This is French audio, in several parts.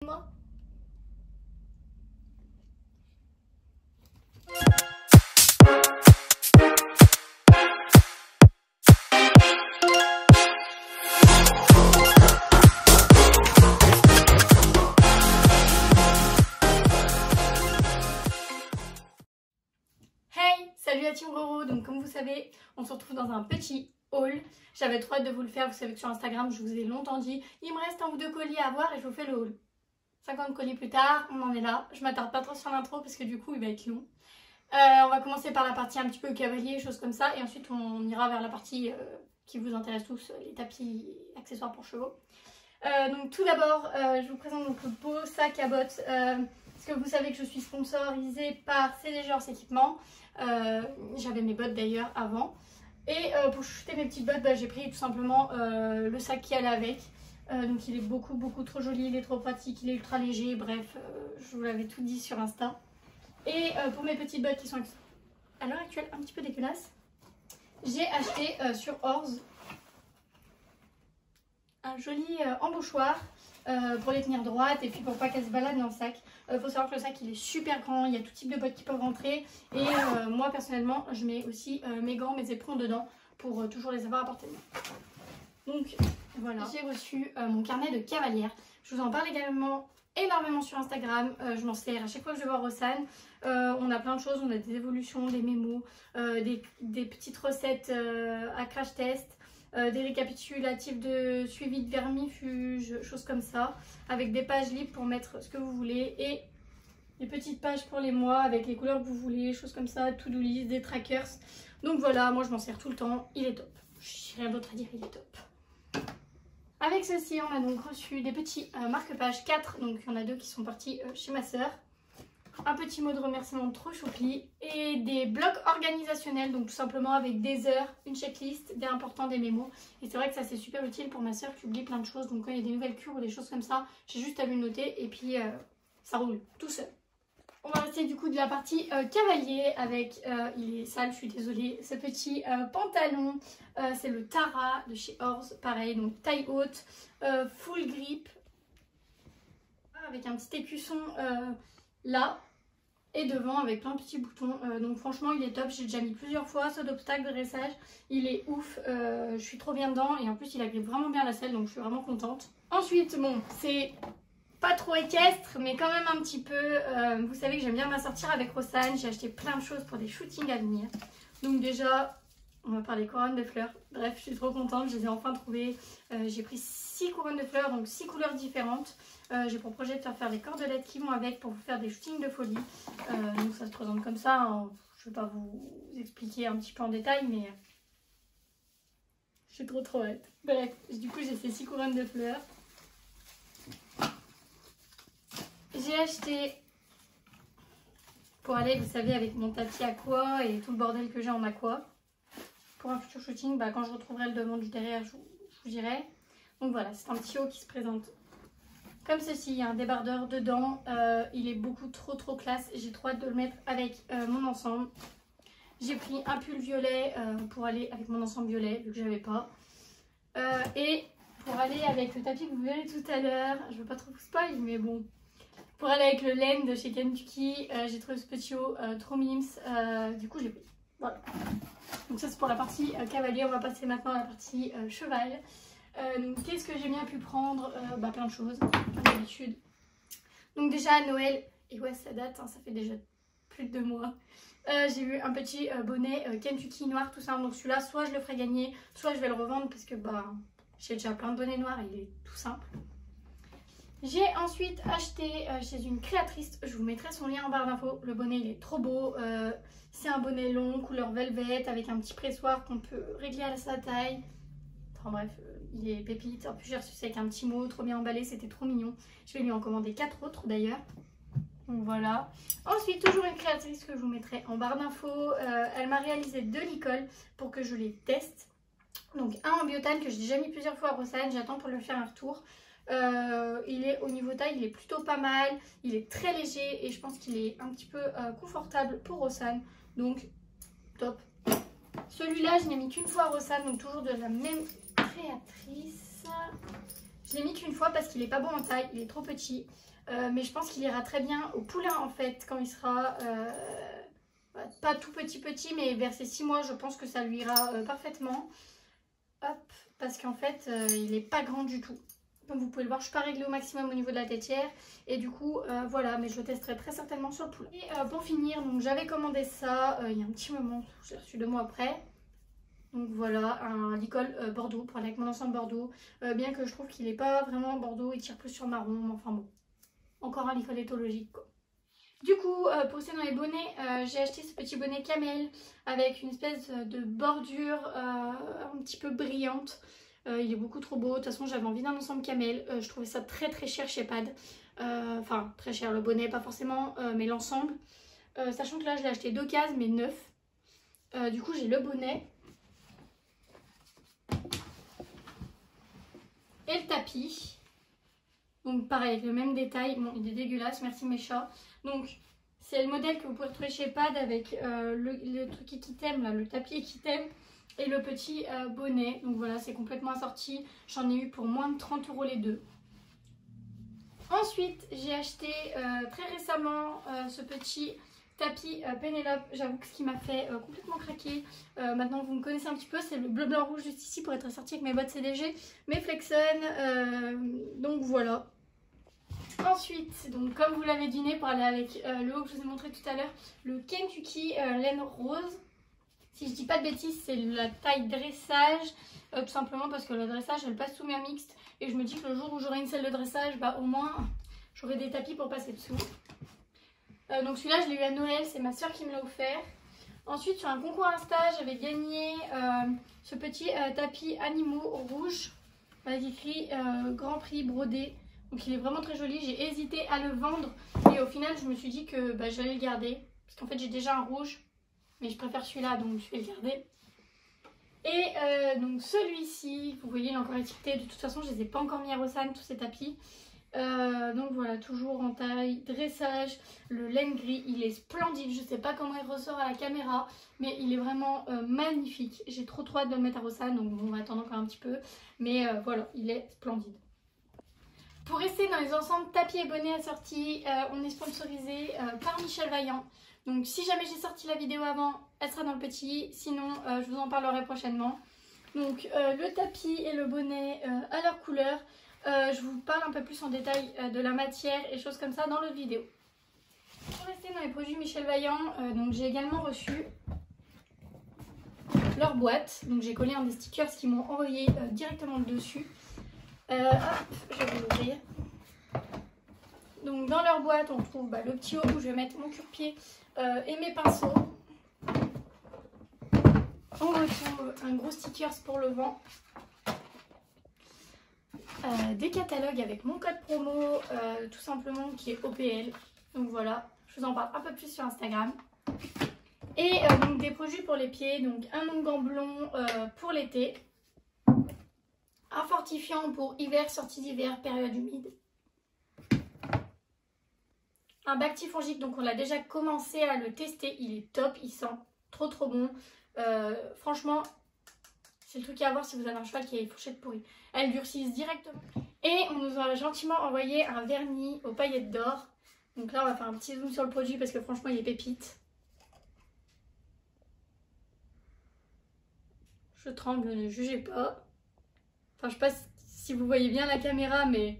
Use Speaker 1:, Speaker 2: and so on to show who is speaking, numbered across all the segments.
Speaker 1: Moi. Hey, salut la team Roro. Donc comme vous savez, on se retrouve dans un petit haul. J'avais trop hâte de vous le faire. Vous savez que sur Instagram, je vous ai longtemps dit il me reste un ou deux colis à avoir et je vous fais le haul. 50 colis plus tard, on en est là. Je m'attarde pas trop sur l'intro parce que du coup il va être long. On va commencer par la partie un petit peu cavalier, choses comme ça, et ensuite on ira vers la partie qui vous intéresse tous, les tapis accessoires pour chevaux. Donc tout d'abord, je vous présente donc le beau sac à bottes, parce que vous savez que je suis sponsorisée par CD Genre Équipement. J'avais mes bottes d'ailleurs avant. Et pour chuter mes petites bottes, j'ai pris tout simplement le sac qui allait avec. Donc il est beaucoup trop joli, il est trop pratique, il est ultra léger, bref, je vous l'avais tout dit sur Insta. Et pour mes petites bottes qui sont à l'heure actuelle un petit peu dégueulasses, j'ai acheté sur Orz un joli embouchoir pour les tenir droites et puis pour pas qu'elles se baladent dans le sac. Faut savoir que le sac il est super grand, il y a tout type de bottes qui peuvent rentrer. Et moi personnellement je mets aussi mes gants, mes éperons dedans pour toujours les avoir à portée de main. Donc voilà, j'ai reçu mon carnet de cavalière. Je vous en parle également énormément sur Instagram, je m'en sers à chaque fois que je vais voir Rossane. On a plein de choses, on a des évolutions, des mémos, des petites recettes à crash test, des récapitulatifs de suivi de vermifuge, choses comme ça, avec des pages libres pour mettre ce que vous voulez et des petites pages pour les mois avec les couleurs que vous voulez, choses comme ça, to-do list, des trackers. Donc voilà, moi je m'en sers tout le temps, il est top. Je n'ai rien d'autre à dire, il est top. Avec ceci, on a donc reçu des petits marque-pages 4, donc il y en a 2 qui sont partis chez ma soeur. Un petit mot de remerciement trop choupi et des blocs organisationnels, donc tout simplement avec des heures, une checklist, des importants, des mémos. Et c'est vrai que ça c'est super utile pour ma soeur qui oublie plein de choses, donc quand il y a des nouvelles cures ou des choses comme ça, j'ai juste à lui noter et puis ça roule tout seul. On va rester du coup de la partie cavalier avec, il est sale, je suis désolée, ce petit pantalon, c'est le Tara de chez Orz, pareil, donc taille haute, full grip, avec un petit écusson là et devant avec plein de petits boutons, donc franchement il est top, j'ai déjà mis plusieurs fois, saut d'obstacle, de dressage, il est ouf, je suis trop bien dedans et en plus il agrippe vraiment bien la selle donc je suis vraiment contente. Ensuite bon c'est pas trop équestre mais quand même un petit peu, vous savez que j'aime bien m'assortir avec Rossane, j'ai acheté plein de choses pour des shootings à venir. Donc déjà on va parler couronnes de fleurs, bref je suis trop contente, je les ai enfin trouvées, j'ai pris 6 couronnes de fleurs donc 6 couleurs différentes. J'ai pour projet de faire les cordelettes qui vont avec pour vous faire des shootings de folie. Donc ça se présente comme ça, hein. Je ne vais pas vous expliquer un petit peu en détail mais je suis trop hâte. Bref, du coup j'ai ces 6 couronnes de fleurs. J'ai acheté pour aller, vous savez, avec mon tapis aqua et tout le bordel que j'ai en aqua. Pour un futur shooting, quand je retrouverai le demande du derrière, je vous dirai. Donc voilà, c'est un petit haut qui se présente comme ceci. Il y a un débardeur dedans. Il est beaucoup trop classe. J'ai trop hâte de le mettre avec mon ensemble. J'ai pris un pull violet pour aller avec mon ensemble violet, vu que j'avais pas. Et pour aller avec le tapis que vous verrez tout à l'heure, je ne veux pas trop vous spoil, mais bon. Pour aller avec le laine de chez Kentucky, j'ai trouvé ce petit haut trop mimes, du coup j'ai pris. Voilà. Donc ça c'est pour la partie cavalier, on va passer maintenant à la partie cheval. Qu'est-ce que j'ai bien pu prendre? Plein de choses, comme d'habitude. Donc déjà à Noël, et ouais ça date, hein, ça fait déjà plus de 2 mois. J'ai eu un petit bonnet Kentucky noir tout simple, donc celui-là soit je le ferai gagner, soit je vais le revendre parce que j'ai déjà plein de bonnets noirs et il est tout simple. J'ai ensuite acheté chez une créatrice, je vous mettrai son lien en barre d'infos. Le bonnet il est trop beau, c'est un bonnet long, couleur velvet avec un petit pressoir qu'on peut régler à sa taille. Enfin bref, il est pépite. En plus j'ai reçu ça avec un petit mot, trop bien emballé, c'était trop mignon. Je vais lui en commander 4 autres d'ailleurs. Donc voilà. Ensuite toujours une créatrice que je vous mettrai en barre d'infos. Elle m'a réalisé 2 licoles pour que je les teste. Donc un en biotane que j'ai déjà mis plusieurs fois à Rossane, j'attends pour lui faire un retour. Il est au niveau taille, il est plutôt pas mal, il est très léger et je pense qu'il est un petit peu confortable pour Rossane, donc top. Celui-là je n'ai mis qu'une fois à Rossane, donc toujours de la même créatrice. Je l'ai mis qu'une fois parce qu'il est pas bon en taille, il est trop petit. mais je pense qu'il ira très bien au poulain en fait quand il sera pas tout petit mais vers ses 6 mois je pense que ça lui ira parfaitement. Hop, parce qu'en fait il est pas grand du tout. Comme vous pouvez le voir, je suis pas réglée au maximum au niveau de la tétière. Et du coup, voilà, mais je le testerai très certainement sur le poulet. Et pour finir, donc j'avais commandé ça il y a un petit moment, je l'ai reçu 2 mois après. Donc voilà, un licol Bordeaux, pour aller avec mon ensemble Bordeaux. Bien que je trouve qu'il n'est pas vraiment Bordeaux, il tire plus sur marron, mais enfin bon. Encore un licol éthologique quoi. Du coup, pour rester dans les bonnets, j'ai acheté ce petit bonnet camel avec une espèce de bordure un petit peu brillante. Il est beaucoup trop beau. De toute façon, j'avais envie d'un ensemble camel. Je trouvais ça très très cher chez Pad. Enfin, très cher le bonnet, pas forcément, mais l'ensemble. Sachant que là, je l'ai acheté d'occasion, mais neuf. Du coup, j'ai le bonnet. Et le tapis. Donc pareil, avec le même détail. Bon, il est dégueulasse, merci mes chats. Donc, c'est le modèle que vous pouvez retrouver chez Pad avec le truc Equitem, là, le tapis Equitem. Et le petit bonnet, donc voilà, c'est complètement assorti. J'en ai eu pour moins de 30 € les deux. Ensuite, j'ai acheté très récemment ce petit tapis Pénélope. J'avoue que ce qui m'a fait complètement craquer. Maintenant, vous me connaissez un petit peu, c'est le bleu, blanc, rouge juste ici pour être assorti avec mes bottes CDG, mes Flexon. Donc voilà. Ensuite, donc comme vous l'avez deviné, pour aller avec le haut que je vous ai montré tout à l'heure, le Kentucky laine rose. Si je dis pas de bêtises, c'est la taille dressage, tout simplement parce que le dressage, elle passe sous ma mixte. Et je me dis que le jour où j'aurai une selle de dressage, bah au moins, j'aurai des tapis pour passer dessous. Donc celui-là, je l'ai eu à Noël, c'est ma soeur qui me l'a offert. Ensuite, sur un concours Insta, j'avais gagné ce petit tapis animaux rouge, avec écrit Grand Prix brodé. Donc il est vraiment très joli, j'ai hésité à le vendre. Et au final, je me suis dit que j'allais le garder. Parce qu'en fait, j'ai déjà un rouge. Mais je préfère celui-là, donc je vais le garder. Et donc celui-ci, vous voyez, il est encore étiqueté. De toute façon, je ne les ai pas encore mis à Rosanne, tous ces tapis. Donc voilà, toujours en taille dressage. Le laine gris, il est splendide. Je ne sais pas comment il ressort à la caméra, mais il est vraiment magnifique. J'ai trop hâte de le mettre à Rosanne, donc bon, on va attendre encore un petit peu. Mais voilà, il est splendide. Pour rester dans les ensembles tapis et bonnets assortis, on est sponsorisé par Michel Vaillant. Donc si jamais j'ai sorti la vidéo avant, elle sera dans le petit. Sinon, je vous en parlerai prochainement. Donc le tapis et le bonnet à leur couleur. Je vous parle un peu plus en détail de la matière et choses comme ça dans l'autre vidéo. Pour rester dans les produits Michel Vaillant, donc j'ai également reçu leur boîte. Donc j'ai collé un des stickers qu'ils m'ont envoyé directement dessus. Hop, je vais vous l'ouvrir. Donc dans leur boîte, on trouve le petit haut où je vais mettre mon cure-pied et mes pinceaux. On retrouve un gros stickers pour le vent. Des catalogues avec mon code promo, tout simplement qui est OPL. Donc voilà, je vous en parle un peu plus sur Instagram. Et donc des produits pour les pieds, donc un onguent blond pour l'été. Un fortifiant pour hiver, sortie d'hiver, période humide. Un bactifongique, donc on a déjà commencé à le tester, il est top, il sent trop bon. Franchement, c'est le truc à avoir si vous avez un cheval qui a une fourchette pourrie. Elles durcissent directement. Et on nous a gentiment envoyé un vernis aux paillettes d'or. Donc là, on va faire un petit zoom sur le produit parce que franchement, il est pépite. Je tremble, ne jugez pas. Enfin, je sais pas si vous voyez bien la caméra, mais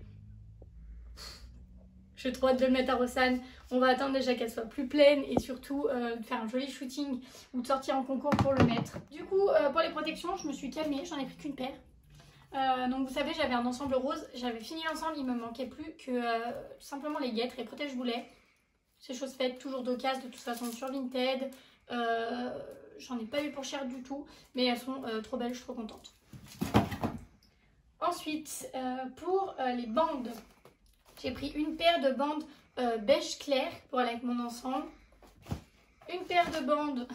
Speaker 1: j'ai trop hâte de le mettre à Rosanne. On va attendre déjà qu'elle soit plus pleine et surtout de faire un joli shooting ou de sortir en concours pour le mettre. Du coup, pour les protections, je me suis calmée, j'en ai pris qu'une paire. Donc vous savez, j'avais un ensemble rose, j'avais fini l'ensemble, il me manquait plus que tout simplement les guêtres, les protège-boulets. C'est chose faite, toujours d'occasion, de toute façon sur Vinted. J'en ai pas eu pour cher du tout, mais elles sont trop belles, je suis trop contente. Ensuite, pour les bandes, j'ai pris une paire de bandes beige clair pour aller avec mon ensemble. Une paire de bandes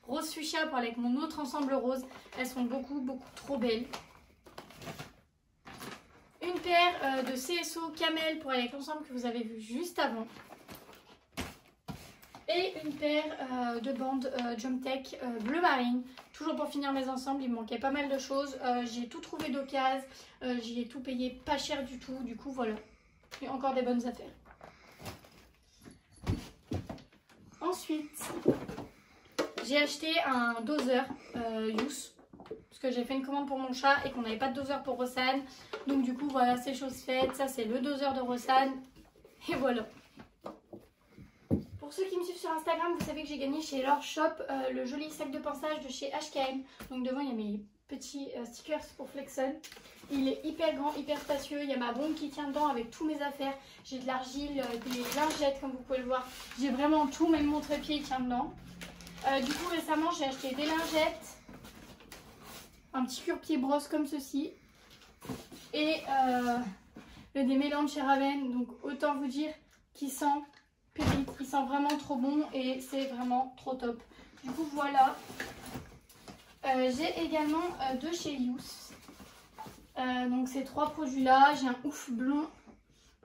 Speaker 1: rose fuchsia pour aller avec mon autre ensemble rose. Elles sont beaucoup trop belles. Une paire de CSO camel pour aller avec l'ensemble que vous avez vu juste avant. Et une paire de bandes Jump Tech bleu marine. Toujours pour finir mes ensembles, il me manquait pas mal de choses. J'ai tout trouvé d'occasion. J'y ai tout payé pas cher du tout. Du coup, voilà. Et encore des bonnes affaires. Ensuite, j'ai acheté un doseur Youth. Parce que j'ai fait une commande pour mon chat et qu'on n'avait pas de doseur pour Rosanne. Donc du coup, voilà, c'est chose faite. Ça, c'est le doseur de Rosanne. Et voilà. Pour ceux qui me suivent sur Instagram, vous savez que j'ai gagné chez leur shop le joli sac de pinçage de chez HKM. Donc devant, il y a mes petits stickers pour Flexon. Il est hyper grand, hyper spacieux. Il y a ma bombe qui tient dedans avec tous mes affaires. J'ai de l'argile, des lingettes comme vous pouvez le voir. J'ai vraiment tout, même mon trépied il tient dedans. Du coup, récemment, j'ai acheté des lingettes, un petit cure-pied brosse comme ceci et le démêlant de chez Raven. Donc autant vous dire qu'il sent pépite, il sent vraiment trop bon et c'est vraiment trop top. Du coup voilà. J'ai également de chez Youth. Donc ces trois produits là, j'ai un ouf blond,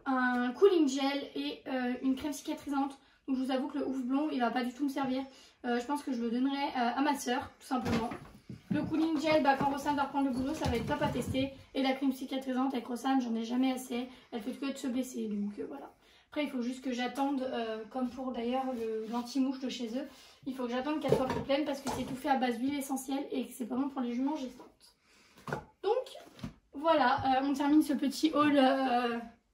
Speaker 1: un cooling gel et une crème cicatrisante. Donc je vous avoue que le ouf blond il va pas du tout me servir. Je pense que je le donnerai à ma soeur tout simplement. Le cooling gel, quand Rosanne va reprendre le boulot, ça va être top à tester. Et la crème cicatrisante avec Rosanne, j'en ai jamais assez. Elle fait que de se blesser, donc voilà. Après, il faut juste que j'attende, comme pour d'ailleurs l'anti-mouche de chez eux, il faut que j'attende qu'elle soit plus pleine parce que c'est tout fait à base d'huile essentielle et que c'est pas bon pour les juments gestantes. Donc voilà, on termine ce petit haul,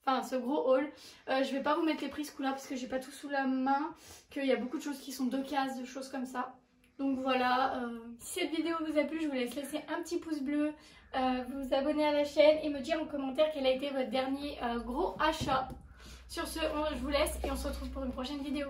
Speaker 1: ce gros haul. Je vais pas vous mettre les prix ce coup-là parce que j'ai pas tout sous la main, qu'il y a beaucoup de choses qui sont d'occasion, de choses comme ça. Donc voilà, si cette vidéo vous a plu, je vous laisse laisser un petit pouce bleu, vous abonner à la chaîne et me dire en commentaire quel a été votre dernier gros achat. Sur ce, je vous laisse et on se retrouve pour une prochaine vidéo.